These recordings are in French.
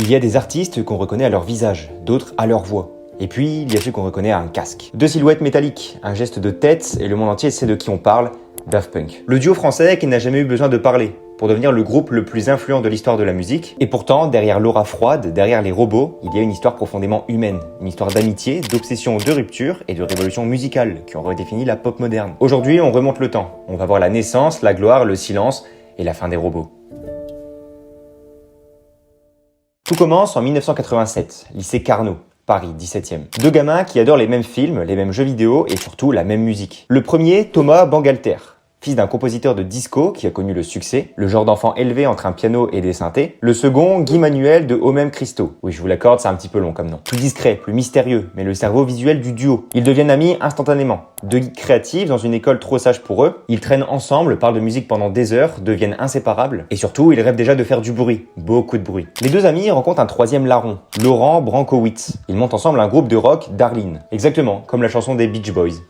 Il y a des artistes qu'on reconnaît à leur visage, d'autres à leur voix. Et puis, il y a ceux qu'on reconnaît à un casque. Deux silhouettes métalliques, un geste de tête et le monde entier sait de qui on parle, Daft Punk. Le duo français qui n'a jamais eu besoin de parler pour devenir le groupe le plus influent de l'histoire de la musique. Et pourtant, derrière l'aura froide, derrière les robots, il y a une histoire profondément humaine. Une histoire d'amitié, d'obsession, de rupture et de révolution musicale qui ont redéfini la pop moderne. Aujourd'hui, on remonte le temps. On va voir la naissance, la gloire, le silence et la fin des robots. Tout commence en 1987, lycée Carnot. Paris, 17e. Deux gamins qui adorent les mêmes films, les mêmes jeux vidéo et surtout la même musique. Le premier, Thomas Bangalter, fils d'un compositeur de disco qui a connu le succès, le genre d'enfant élevé entre un piano et des synthés. Le second, Guy Manuel de Homem Christo. Oui, je vous l'accorde, c'est un petit peu long comme nom. Plus discret, plus mystérieux, mais le cerveau visuel du duo. Ils deviennent amis instantanément. Deux geeks créatifs dans une école trop sage pour eux. Ils traînent ensemble, parlent de musique pendant des heures, deviennent inséparables. Et surtout, ils rêvent déjà de faire du bruit. Beaucoup de bruit. Les deux amis rencontrent un troisième larron, Laurent Brankowitz. Ils montent ensemble un groupe de rock, Darlene. Exactement, comme la chanson des Beach Boys.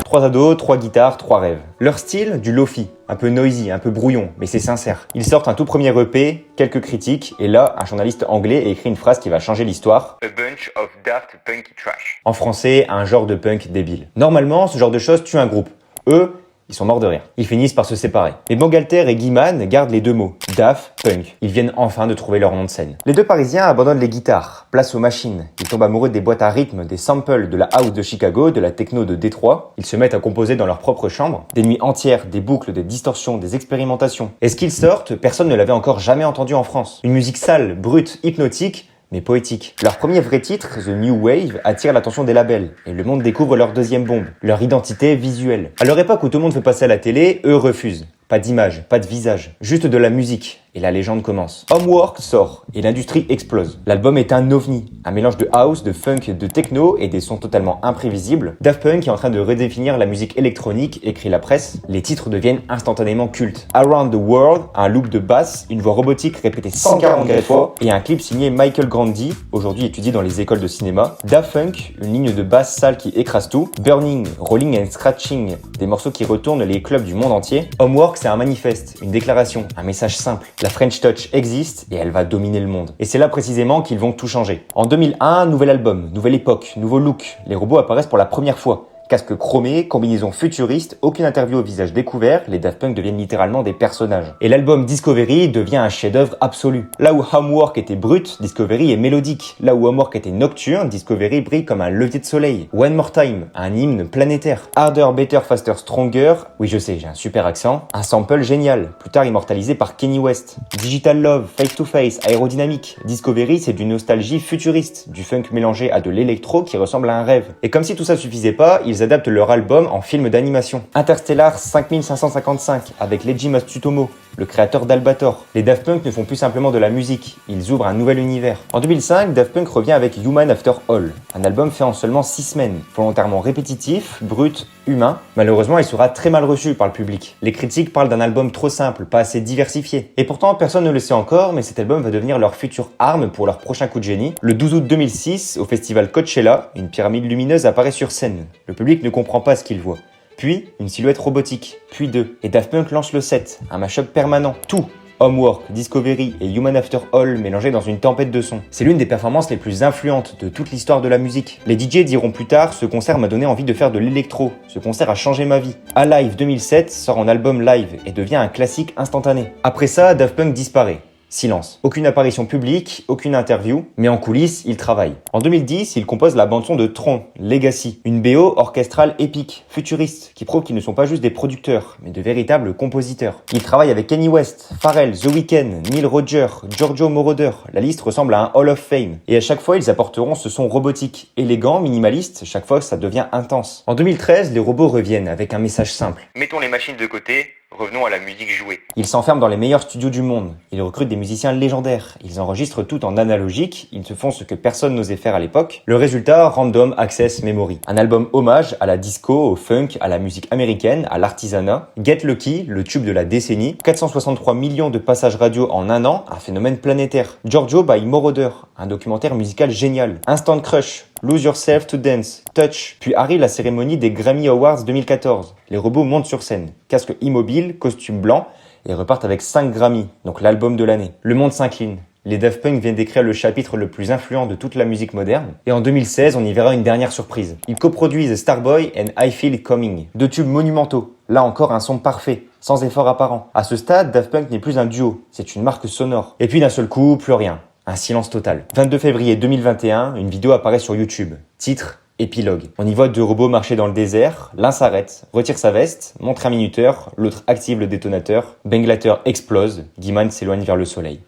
3 ados, 3 guitares, 3 rêves. Leur style, du lofi, un peu noisy, un peu brouillon, mais c'est sincère. Ils sortent un tout premier EP, quelques critiques, et là, un journaliste anglais écrit une phrase qui va changer l'histoire. A bunch of daft punky trash. En français, un genre de punk débile. Normalement, ce genre de choses tue un groupe. Eux, ils sont morts de rire. Ils finissent par se séparer. Mais Bangalter et Guiman gardent les deux mots, Daft Punk. Ils viennent enfin de trouver leur nom de scène. Les deux Parisiens abandonnent les guitares, place aux machines. Ils tombent amoureux des boîtes à rythme, des samples, de la house de Chicago, de la techno de Détroit. Ils se mettent à composer dans leur propre chambre. Des nuits entières, des boucles, des distorsions, des expérimentations. Et ce qu'ils sortent, personne ne l'avait encore jamais entendu en France. Une musique sale, brute, hypnotique, mais poétique. Leur premier vrai titre, The New Wave, attire l'attention des labels, et le monde découvre leur deuxième bombe, leur identité visuelle. À leur époque où tout le monde veut passer à la télé, eux refusent. Pas d'image, pas de visage, juste de la musique. Et la légende commence. Homework sort, et l'industrie explose. L'album est un ovni, un mélange de house, de funk, de techno et des sons totalement imprévisibles. Daft Punk est en train de redéfinir la musique électronique, écrit la presse. Les titres deviennent instantanément cultes. Around the World, un loop de basse, une voix robotique répétée 144 fois, et un clip signé Michael Grandi, aujourd'hui étudié dans les écoles de cinéma. Daft Punk, une ligne de basse sale qui écrase tout. Burning, Rolling and Scratching, des morceaux qui retournent les clubs du monde entier. Homework, c'est un manifeste, une déclaration, un message simple. La French Touch existe et elle va dominer le monde. Et c'est là précisément qu'ils vont tout changer. En 2001, nouvel album, nouvelle époque, nouveau look. Les robots apparaissent pour la première fois. Casque chromé, combinaison futuriste, aucune interview au visage découvert, les Daft Punk deviennent littéralement des personnages. Et l'album Discovery devient un chef-d'œuvre absolu. Là où Homework était brut, Discovery est mélodique. Là où Homework était nocturne, Discovery brille comme un levier de soleil. One More Time, un hymne planétaire. Harder, Better, Faster, Stronger, oui je sais, j'ai un super accent. Un sample génial, plus tard immortalisé par Kanye West. Digital Love, Face to Face, aérodynamique. Discovery, c'est du nostalgie futuriste, du funk mélangé à de l'électro qui ressemble à un rêve. Et comme si tout ça suffisait pas, ils adaptent leur album en film d'animation. Interstellar 5555 avec Leiji Matsutomo, le créateur d'Albator. Les Daft Punk ne font plus simplement de la musique, ils ouvrent un nouvel univers. En 2005, Daft Punk revient avec Human After All, un album fait en seulement 6 semaines, volontairement répétitif, brut, humain. Malheureusement, il sera très mal reçu par le public. Les critiques parlent d'un album trop simple, pas assez diversifié. Et pourtant, personne ne le sait encore, mais cet album va devenir leur future arme pour leur prochain coup de génie. Le 12 août 2006, au festival Coachella, une pyramide lumineuse apparaît sur scène. Le public ne comprend pas ce qu'il voit. Puis, une silhouette robotique, puis deux. Et Daft Punk lance le set, un mash-up permanent. Tout, Homework, Discovery et Human After All mélangés dans une tempête de sons. C'est l'une des performances les plus influentes de toute l'histoire de la musique. Les DJ diront plus tard, ce concert m'a donné envie de faire de l'électro. Ce concert a changé ma vie. Alive 2007 sort en album live et devient un classique instantané. Après ça, Daft Punk disparaît. Silence. Aucune apparition publique, aucune interview, mais en coulisses, il travaille. En 2010, il compose la bande-son de Tron, Legacy, une BO orchestrale épique, futuriste, qui prouve qu'ils ne sont pas juste des producteurs, mais de véritables compositeurs. Il travaille avec Kanye West, Pharrell, The Weeknd, Neil Rodger, Giorgio Moroder. La liste ressemble à un Hall of Fame. Et à chaque fois, ils apporteront ce son robotique, élégant, minimaliste, chaque fois ça devient intense. En 2013, les robots reviennent avec un message simple. Mettons les machines de côté. Revenons à la musique jouée. Ils s'enferment dans les meilleurs studios du monde. Ils recrutent des musiciens légendaires. Ils enregistrent tout en analogique. Ils se font ce que personne n'osait faire à l'époque. Le résultat, Random Access Memory. Un album hommage à la disco, au funk, à la musique américaine, à l'artisanat. Get Lucky, le tube de la décennie. 463 millions de passages radio en un an, un phénomène planétaire. Giorgio by Moroder, un documentaire musical génial. Instant Crush, Lose Yourself to Dance, Touch, puis arrive la cérémonie des Grammy Awards 2014. Les robots montent sur scène, casque immobile, costume blanc, et repartent avec 5 Grammy, donc l'album de l'année. Le monde s'incline. Les Daft Punk viennent d'écrire le chapitre le plus influent de toute la musique moderne. Et en 2016, on y verra une dernière surprise. Ils coproduisent Starboy and I Feel It Coming. 2 tubes monumentaux. Là encore, un son parfait, sans effort apparent. À ce stade, Daft Punk n'est plus un duo, c'est une marque sonore. Et puis d'un seul coup, plus rien. Un silence total. 22 février 2021, une vidéo apparaît sur YouTube. Titre, épilogue. On y voit 2 robots marcher dans le désert. L'un s'arrête, retire sa veste, montre un minuteur, l'autre active le détonateur. Benglater explose, Guiman s'éloigne vers le soleil.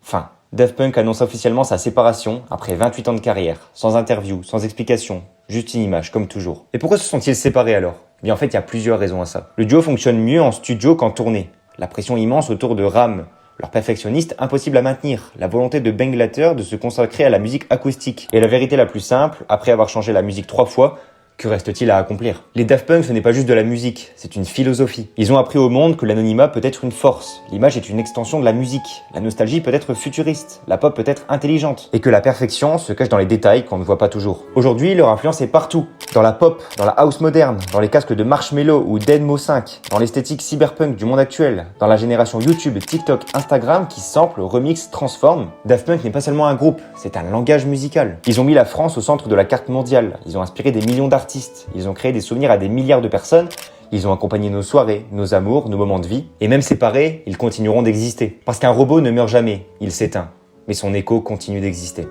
Fin. Daft Punk annonce officiellement sa séparation après 28 ans de carrière, sans interview, sans explication, juste une image, comme toujours. Et pourquoi se sont-ils séparés alors ? Bien en fait, il y a plusieurs raisons à ça. Le duo fonctionne mieux en studio qu'en tournée. La pression immense autour de Ram, leur perfectionniste impossible à maintenir, la volonté de Benglater de se consacrer à la musique acoustique. Et la vérité la plus simple, après avoir changé la musique 3 fois, que reste-t-il à accomplir ? Les Daft Punk, ce n'est pas juste de la musique, c'est une philosophie. Ils ont appris au monde que l'anonymat peut être une force, l'image est une extension de la musique, la nostalgie peut être futuriste, la pop peut être intelligente, et que la perfection se cache dans les détails qu'on ne voit pas toujours. Aujourd'hui, leur influence est partout, dans la pop, dans la house moderne, dans les casques de Marshmello ou d'Edmo 5, dans l'esthétique cyberpunk du monde actuel, dans la génération YouTube, TikTok, Instagram qui sample, remix, transforme. Daft Punk n'est pas seulement un groupe, c'est un langage musical. Ils ont mis la France au centre de la carte mondiale, ils ont inspiré des millions d'artistes. Ils ont créé des souvenirs à des milliards de personnes, ils ont accompagné nos soirées, nos amours, nos moments de vie, et même séparés, ils continueront d'exister. Parce qu'un robot ne meurt jamais, il s'éteint, mais son écho continue d'exister.